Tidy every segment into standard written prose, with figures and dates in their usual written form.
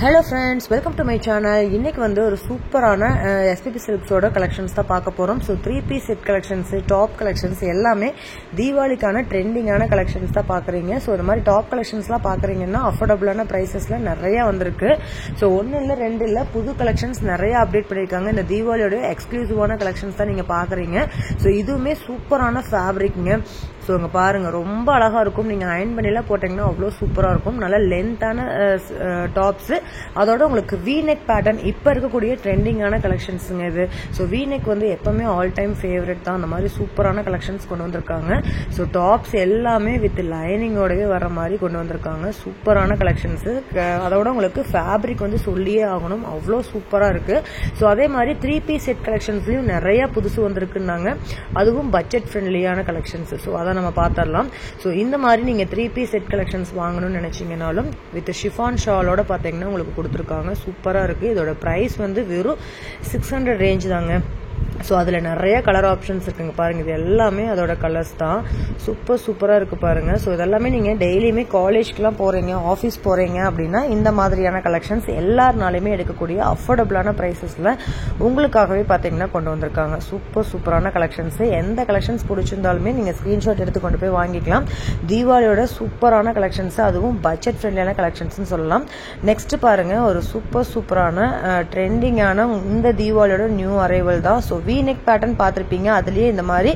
Hello friends, welcome to my channel. இன்னைக்கு வந்து ஒரு சூப்பரான SPP Silksோட கலெக்ஷன்ஸ் தான் பார்க்க போறோம். So 3-piece set collections, top collections எல்லாமே தீபாவளிக்கான ட்ரெண்டிங்கான கலெக்ஷன்ஸ் தான் பாக்குறீங்க. சோ இந்த மாதிரி டாப் கலெக்ஷன்ஸ்லாம் பாக்குறீங்கன்னா அஃபோர்டபிளான பிரைசஸ்ல நிறைய வந்திருக்கு. சோ ஒன்னு இல்ல ரெண்டு இல்ல புது கலெக்ஷன்ஸ் நிறைய அப்டேட் பண்ணிருக்காங்க. இந்த தீபாவளியோட எக்ஸ்க்ளூசிவான கலெக்ஷன்ஸ் தான் நீங்க பாக்குறீங்க. சோ இதுவுமே சூப்பரான ஃபேப்ரிக்ங்க. சோ இங்க பாருங்க ரொம்ப அழகா இருக்கும். நீங்க அயர்ன் பண்ணிலாம் போட்டீங்கன்னா அவ்வளவு சூப்பரா இருக்கும். நல்ல லென்த்தான டாப்ஸ், அதோட உங்களுக்கு V-neck பேட்டர்ன் இப்ப இருக்கக்கூடிய ட்ரெண்டிங்கான கலெக்ஷன்ஸ்ங்க இது. சோ V-neck வந்து எப்பவுமே ஆல் டைம் ஃபேவரட் தான். அந்த மாதிரி சூப்பரான கலெக்ஷன்ஸ் கொண்டு வந்திருக்காங்க. சோ டாப்ஸ் எல்லாமே வித் லைனிங்கோடவே வர மாதிரி கொண்டு வந்திருக்காங்க. சூப்பரான கலெக்ஷன்ஸ். அதோட உங்களுக்கு ஃபேப்ரிக் வந்து சொல்லியே ஆகணும், அவ்வளோ சூப்பரா இருக்கு. சோ அதே மாதிரி 3-piece செட் கலெக்ஷன்ஸ்லயும் நிறைய புதுசு வந்திருக்குன்னாங்க. அதுவும் பட்ஜெட் ஃப்ரெண்ட்லியான கலெக்ஷன்ஸ். சோ அதை நம்ம பார்த்தரலாம். சோ இந்த மாதிரி நீங்க 3-piece செட் கலெக்ஷன்ஸ் வாங்கணும்னு நினைச்சீங்கனாலும் வித் ஷிஃபான் ஷாலோட பாத்தீங்கன்னா உங்களுக்கு கொடுத்துருக்காங்க. சூப்பரா இருக்கு. இதோட பிரைஸ் வந்து வெறும் 600 ரேஞ்ச் தாங்க. சோ அதுல நிறைய கலர் ஆப்ஷன்ஸ் இருக்குங்க. பாருங்க இது எல்லாமே அதோட கலர்ஸ் தான். சூப்பரா இருக்கு பாருங்க. சோ இதெல்லாமே நீங்க டெய்லியுமே காலேஜ்க்குலாம் போறீங்க, ஆபீஸ் போறீங்க அப்படின்னா இந்த மாதிரியான கலெக்ஷன்ஸ் எல்லாருனாலுமே எடுக்கக்கூடிய அஃபோர்டபிளான பிரைசஸ்ல உங்களுக்காகவே பாத்தீங்கன்னா கொண்டு வந்திருக்காங்க. சூப்பரான கலெக்ஷன்ஸ். எந்த கலெக்ஷன்ஸ் பிடிச்சிருந்தாலுமே நீங்க ஸ்கிரீன்ஷாட் எடுத்து கொண்டு போய் வாங்கிக்கலாம். தீபாவளியோட சூப்பரான கலெக்ஷன்ஸ், அதுவும் பட்ஜெட் ஃப்ரெண்ட்லியான கலெக்ஷன்ஸ் சொல்லலாம். நெக்ஸ்ட் பாருங்க ஒரு சூப்பரான ட்ரெண்டிங்கான இந்த தீபாவளியோட நியூ அரைவல் தான். சோ V-neck பேட்டர்ன் பார்த்திருப்பீங்க. அதுலயே இந்த மாதிரி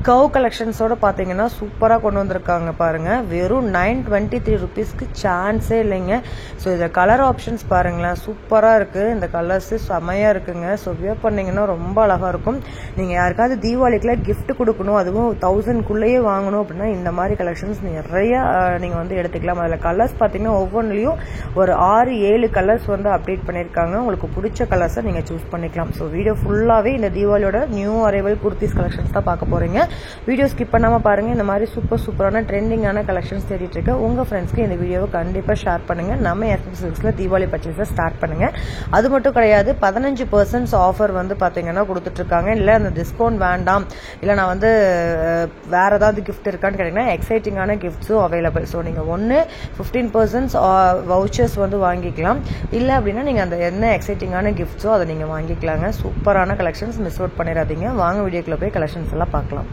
கவ் கலெக்ஷன்ஸோட பாத்தீங்கன்னா சூப்பரா கொண்டு வந்திருக்காங்க பாருங்க. வெறும் 923 rupeesக்கு சான்ஸே இல்லைங்க. சோ இந்த கலர் ஆப்ஷன்ஸ் பாருங்களேன், சூப்பரா இருக்கு. இந்த கலர்ஸ் செமையா இருக்குங்க. சோ வியர் பண்ணீங்கன்னா ரொம்ப அழகா இருக்கும். நீங்க யாருக்காவது தீபாவளிக்குள்ள கிஃப்ட் கொடுக்கணும், அதுவும் 1000க்குள்ளேயே வாங்கணும் அப்படின்னா இந்த மாதிரி கலெக்ஷன்ஸ் நிறைய நீங்க வந்து எடுத்துக்கலாம். அதுல கலர்ஸ் பாத்தீங்கன்னா ஒவ்வொன்றிலையும் ஒரு 6-7 கலர்ஸ் வந்து அப்டேட் பண்ணிருக்காங்க. உங்களுக்கு பிடிச்ச கலர்ஸை நீங்க சூஸ் பண்ணிக்கலாம். சோ வீடியோ ஃபுல்லாவே இந்த தீபாவளியோட நியூ அரைவல் குர்த்திஸ் கலெக்ஷன்ஸ் தான் பார்க்க போறீங்க. வீடியோ ஸ்கிப் பண்ணாம பாருங்க. இந்த மாதிரி சூப்பரான ட்ரெண்டிங்கான கலெக்ஷன்ஸ் தேடிட்டு இருக்க உங்க ஃப்ரெண்ட்ஸ்க்கு இந்த வீடியோவை கண்டிப்பா ஷேர் பண்ணுங்க. நம்ம SPP Silksல தீபாவளி பர்ச்சேஸை ஸ்டார்ட் பண்ணுங்க. அது மட்டும் கிடையாது, 15% ஆஃபர் வந்து பாத்தீங்கன்னா கொடுத்துட்டு இருக்காங்க. இல்ல அந்த டிஸ்கவுண்ட் வேண்டாம், இல்ல நான் வந்து வேற ஏதாவது கிஃப்ட் இருக்கான்னு கேட்டீங்கன்னா எக்ஸைட்டிங்கான கிஃப்ட்ஸும் அவைலபிள். ஸோ நீங்க 15% வவுச்சர்ஸ் வந்து வாங்கிக்கலாம். இல்ல அப்படின்னா நீங்க அந்த என்ன எக்ஸைட்டிங்கான கிஃப்ட்ஸோ அதை நீங்க வாங்கிக்கலாங்க. சூப்பரான கலெக்ஷன்ஸ், மிஸ் அவுட் பண்ணிடாதீங்க. வாங்க வீடியோக்குள்ள போய் கலெக்ஷன்ஸ் எல்லாம் பார்க்கலாம்.